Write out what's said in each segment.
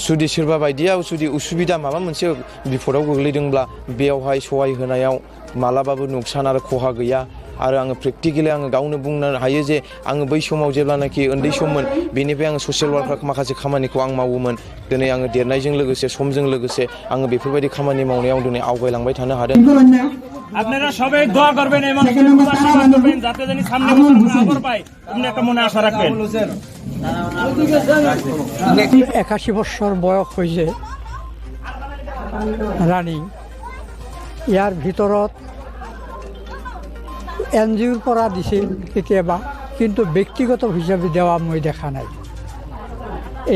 जुदि सोरबा बायदिया जुदि उसुबिदा माबा मोनसे बिपदाव गोग्लैदोंब्ला बेयावहाय सहाय होनायाव मालाबाबो नुकसान आरो खहा गैया आरो आङो प्रेक्टिकेलि आङो गावनो बुंनो हायो जे आङो बै समाव जेब्लानाखि उन्दै सममोन बेनिफ्राय आङो ससियेल वार्कार माखासे खामानिखौ आं मावोमोन दिनै आङो देरनायजों लोगोसे समजों लोगोसे आङो बेफोरबायदि खामानि मावनायाव दिनै आवगायलांबाय थानो हादों। আপনারা সবাই দোয়া করবেন এই মানুষের আশীর্বাদ করবেন যাতে জানি সামনে বছর আবার পাই আপনি একটা মনে আশা রাখবেন। 81 বছর বয়স হয়েছে রানী ইয়ার ভিতৰত এনজিওৰ পৰা দিছিল কেতিয়াবা কিন্তু ব্যক্তিগত হিচাপে দেওয়া মই দেখা নাই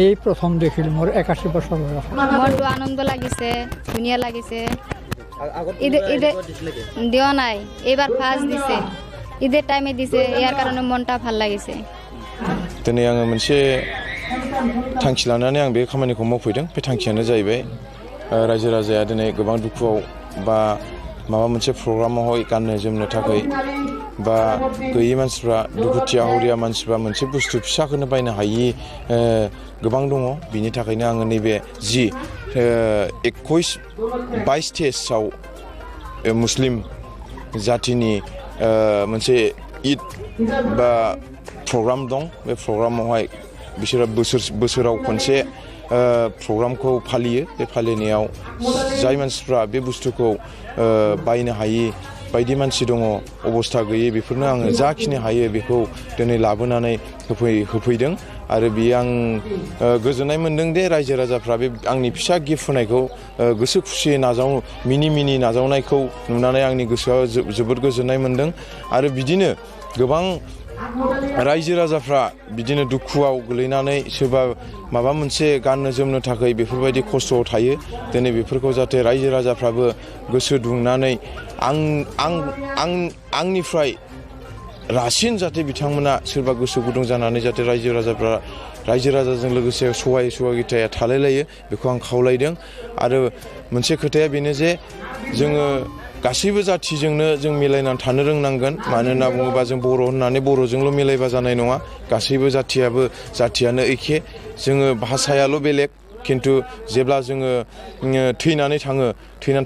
এই প্রথম দেখিল মোৰ 81 বছর বয়স। মনটো আনন্দ লাগিছে ধুনীয়া লাগিছে দেওয়া নাই এবার ফার্স্ট দিছে ঈদের টাইমে দিছে ইয়ার কারণে মনটা ভাল লাগিছে। दिनै आङो मोनसे थांखि लानानै आं बे खामानिखौ मावफैदों बे थांखियानो जाहैबाय रायजो राजाया दिनै गोबां दुखुआव बा माबा मोनसे प्रग्रामावहाय गाननो जोमनो थाखाय बा गैयै मानसिफ्रा दुखुथिया हरिया मानसिफ्रा मोनसे बुस्थु फिसाखौनो बायनो हायि गोबां दङ बिनि थाखायनो आङो नैबे जि 21-22 स्टेजाव मुस्लिम जातिनि मोनसे ईद बा प्रग्राम दं बे प्रग्रामावहाय बिसोरो बोसोराव खनसे प्रग्रामखौ फालियो बे फालिनायाव जाय मानसिफ्रा बे बुस्थुखौ बायनो हायि बायदि मानसि दङ अबस्था गैयै बेफोरनो आङो जाखिनि हायो बेखौ दिनै लाबोनानै होफैदों आरो बियो आं गोजोननाय मोनदों दे रायजो राजाफ्रा बे आंनि फिसा गिफ्ट होनायखौ गोसो खुसियै मिनि नाजावनायखौ नुनानै आंनि गोसोआ जोबोद गोजोननाय मोनदों आरो बिदिनो गोबां रायजो राजाफ्रा बिदिनो दुखुआव गोलैनानै सोरबा माबा मोनसे गाननो जोमनो थाखाय बेफोरबायदि खस्थ'आव थायो दिनै बेफोरखौ जाहाथे रायजो राजाफ्राबो गोसो दुंनानै आंनिफ्राय रासिन जाहाथे बिथांमोना सोरबा गोसो गुदुं जानानै जाहाथे रायजो राजाजों लोगोसे सहायगिताया थालायलायो बेखौ आं खावलायदों आरो मोनसे खोथाया बेनो जे जोङो गासैबो जाथिजोंनो जों मिलायनानै थानो रोंनांगोन मानो होनना बुङोबा जों बर' होननानै बर'जोंल' मिलायबा जानाय नङा गासैबो जाथियानो एखे जोङो भाषायाल' बेलेग खिन्थु जेब्ला जोङो थैनानै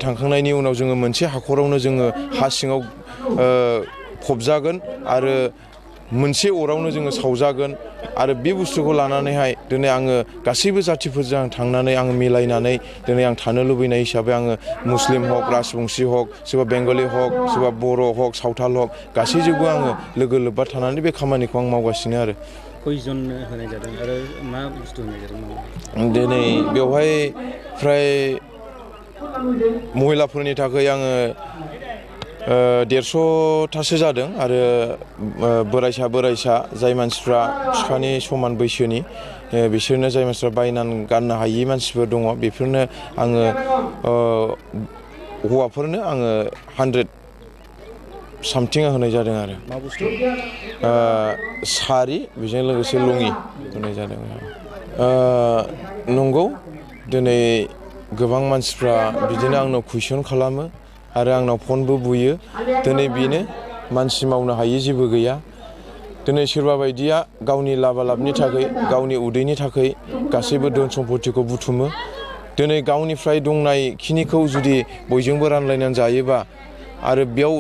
थांखांनायनि उनाव जोङो मोनसे हाखरावनो जोङो हा सिङाव फबजागोन आरो मोनसे अरावनो जोङो सावजागोन आरो बे बुस्थुखौ लानानैहाय दिनै आङो गासैबो जाथिफोरजों थांनानै आङो मिलायनानै दिनै आं थानो लुबैनाय हिसाबै आङो मुस्लिम हक राजबंशी हक सोरबा बेंगलि हक सोरबा बर' हक सावथाल हक गासैजोंबो आङो लोगो लोब्बा थानानै बे खामानिखौ आं मावगासिनो आरो खयजननो होनाय जादों आरो मा बुस्थु होनाय जादों दिनै बेवहाय फ्राय महिलाफोरनि थाखाय आङो 150थासो जादों आरो बोराइसा जाय मानसिफ्रा बिफानि समान बैसोनि बिसोरनो जाय मानसिफ्रा बायनानै गाननो हायि मानसिफोर दङ बेफोरनो आङो हौवाफोरनो आङो 100 सामथिं होनाय जादों आरो मा बुस्थु सारि बेजों लोगोसे लङि होनाय जादों नंगौ दिनै गोबां मानसिफ्रा बिदिनो आंनाव कुइसन खालामो आरो आंनाव फनबो बुयो दिनै बेनो मानसि मावनो हायि जेबो गैया दिनै सोरबा बायदिया गावनि लाबालाबनि थाखाय गावनि उदैनि थाखाय गासैबो धोन सम्पतिखौ बुथुमो दिनै गावनिफ्राय दंनाय खिनिखौ जुदि बयजोंबो रानलायनानै जायोबा आरो बेयाव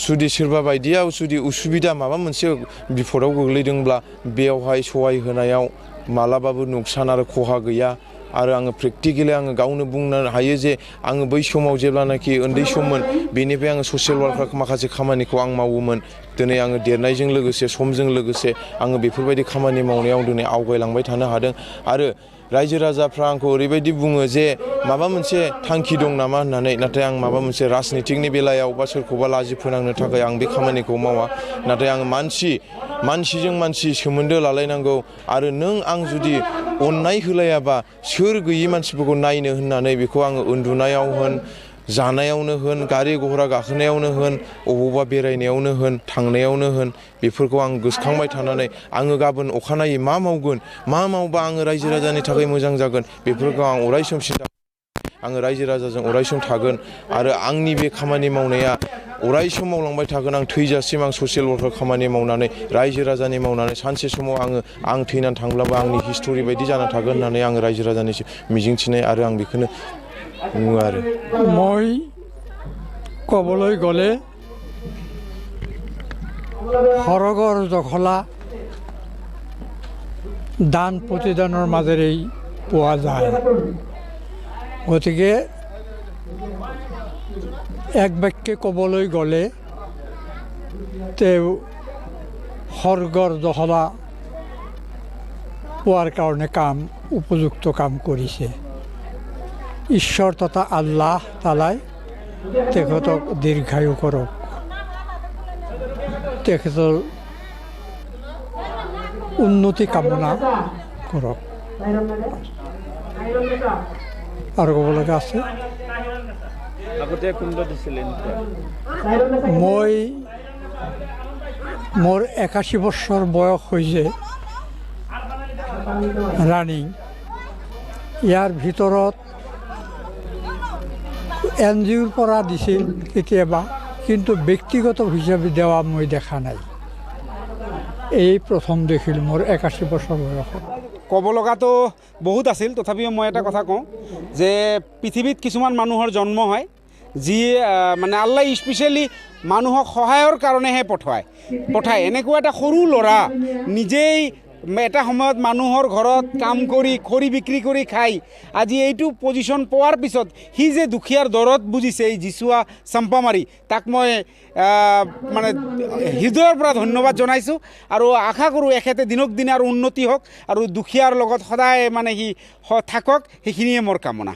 जुदि सोरबा बायदिया जुदि उसुबिदा माबा मोनसे बिपदाव गोग्लैदोंब्ला बेयावहाय सहाय होनायाव मालाबाबो नुकसान आरो खहा गैया आरो आङो प्रेक्टिकेलि आङो गावनो बुंनो हायो जे आङो बै समाव जेब्लानाखि उन्दै सममोन बेनिफ्राय आङो ससियेल वार्कार माखासे खामानिखौ आं मावोमोन दिनै आङो देरनायजों लोगोसे समजों लोगोसे आङो बेफोरबायदि खामानि मावनायाव दिनै आवगायलांबाय थानो हादों आरो रायजो राजाफ्रा आंखौ ओरैबायदि बुङो जे माबा मोनसे थांखि दं नामा होननानै नाथाय आं माबा मोनसे राजनितिकनि बेलायाव बा सोरखौबा लाजि फोनांनो थाखाय आं बे खामानिखौ मावा नाथाय आङो मानसिजों मानसि सोमोन्दो लालायनांगौ आरो नों आं जुदि अननाय होलायाबा सोर गैयि मानसिफोरखौ नायनो होननानै बेखौ आङो उन्दुनायाव होन जानायावनो होन गारि घोड़ा गाखोनायावनो होन अबावबा बेरायनायावनो होन थांनायावनो होन बेफोरखौ आं गोसोखांबाय थानानै आङो गाबोन अखानायै मा मावगोन मा मावबा आङो रायजो राजानि थाखाय मोजां जागोन बेफोरखौ आं अराय सम सिन्था आङो रायजो राजाजों अरायसम थागोन आरो आंनि बे खामानि मावनाया अरायसम मावलांबाय थागोन। आं थैजासिम आं ससियेल वर्कार खामानि मावनानै रायजो राजानि मावनानै सानसे समाव आं थैनानै थांब्लाबो आंनि हिस्टरि बायदि जाना थागोन होननानै आङो रायजो राजानि मिजिंथिनाय आरो आं बेखौनो बुङो आरो মই ক'বলৈ গ'লে সৰগৰ জখলা দান প্ৰতিদানৰ মাজেৰেই পোৱা যায়। গতিকে এক বাক্যে ক'বলৈ গ'লে তেওঁ সৰ্গৰ জখলা পোৱাৰ কাৰণে উপযুক্ত কাম কৰিছে। ঈশ্বৰ তথা আল্লাহ তালাই তেখেতক দীৰ্ঘায়ু কৰক, তেখেতৰ উন্নতি কামনা কৰক। আৰু ক'ব লগা আছে? আগতে কুণ্ড দিছিলেন মই মোৰ 81 বছৰ বয়স হৈছে ৰানিং। ইয়াৰ ভিতৰত NGOৰ পৰা দিছিল কেতিয়াবা, কিন্তু ব্যক্তিগত হিচাপে দেওয়া মই দেখা নাই। এই প্ৰথম দেখিলোঁ মোৰ 81 বছৰ বয়সত। ক'ব লগাতো বহুত আছিল, তথাপিও মই এটা কথা কওঁ যে পৃথিৱীত কিছুমান মানুহৰ জন্ম হয় যি মানে আল্লাই স্পেচিয়েলি মানুহক সহায়ৰ কাৰণেহে পঠায়। এনেকুৱা এটা সৰু ল'ৰা নিজেই এটা সময়ত মানুহৰ ঘৰত কাম কৰি খৰি বিক্ৰী কৰি খাই আজি এইটো পজিশ্যন পোৱাৰ পিছত সি যে দুখীয়াৰ দৰত বুজিছে এই জিচুৱা চম্পামাৰী, তাক মই মানে হৃদয়ৰ পৰা ধন্যবাদ জনাইছোঁ আৰু আশা কৰোঁ এখেতে দিনক দিনে আৰু উন্নতি হওক আৰু দুখীয়াৰ লগত সদায় মানে সি থাকক, সেইখিনিয়ে মোৰ কামনা।